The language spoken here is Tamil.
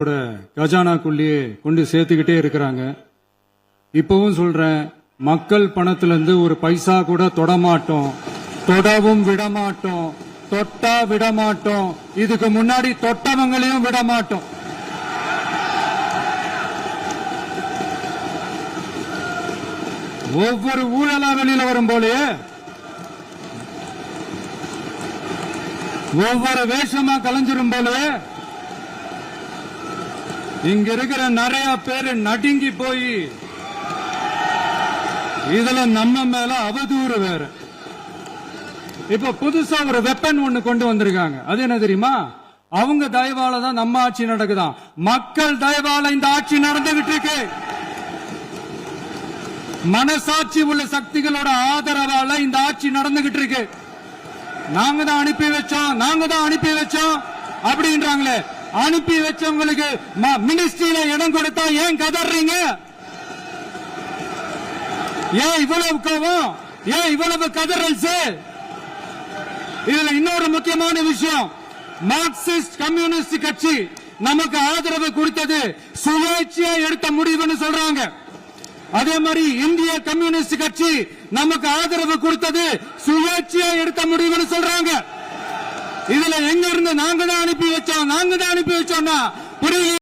கஜானாக்குள்ளேயே கொண்டு சேர்த்துக்கிட்டே இருக்கிறாங்க. இப்பவும் சொல்றேன், மக்கள் பணத்திலிருந்து ஒரு பைசா கூட தொடமாட்டோம், தொடவும் விடமாட்டோம், தொட்டா விடமாட்டோம், இதுக்கு முன்னாடி தொட்டவங்களையும் விடமாட்டோம். ஒவ்வொரு ஊழலா வெளியில வரும் போலே, ஒவ்வொரு வேஷமா கலைஞ்சிரும் போலே, இங்க இருக்கிற நிறைய பேரு நடுங்கி போய் இதுல நம்ம மேல அவதூறு வேற. இப்ப புதுசா ஒரு வெப்பன் ஒண்ணு கொண்டு வந்திருக்காங்க. அது என்ன தெரியுமா? அவங்க தயவால தான் நம்ம ஆட்சி நடக்குதான். மக்கள் தயவால இந்த ஆட்சி நடந்துகிட்டு இருக்கு. மனசாட்சி உள்ள சக்திகளோட ஆதரவால இந்த ஆட்சி நடந்துகிட்டு இருக்கு. நாங்க தான் அனுப்பி வச்சோம், நாங்க தான் அனுப்பி வச்சோம் அப்படின்றாங்களே. அனுப்பி வச்சவங்களுக்கு மினிஸ்ட்ரியில இடம் கொடுத்தா ஏன் கதறீங்க? ஏன் இவ்வளவு கோவம்? ஏன் இவ்வளவு கதறல்ஸ்? இதுல இன்னொரு முக்கியமான விஷயம், மார்க்சிஸ்ட் கம்யூனிஸ்ட் கட்சி நமக்கு ஆதரவு கொடுத்தது சுயேட்சையா எடுத்த முடிவுன்னு சொல்றாங்க. அதே மாதிரி இந்திய கம்யூனிஸ்ட் கட்சி நமக்கு ஆதரவு கொடுத்தது சுயேட்சையா எடுத்த முடிவுன்னு சொல்றாங்க. இதுல எங்க இருந்து நாங்க தான் அனுப்பி வச்சோம், நாங்க தான் அனுப்பி வச்சோம்னா புரியல.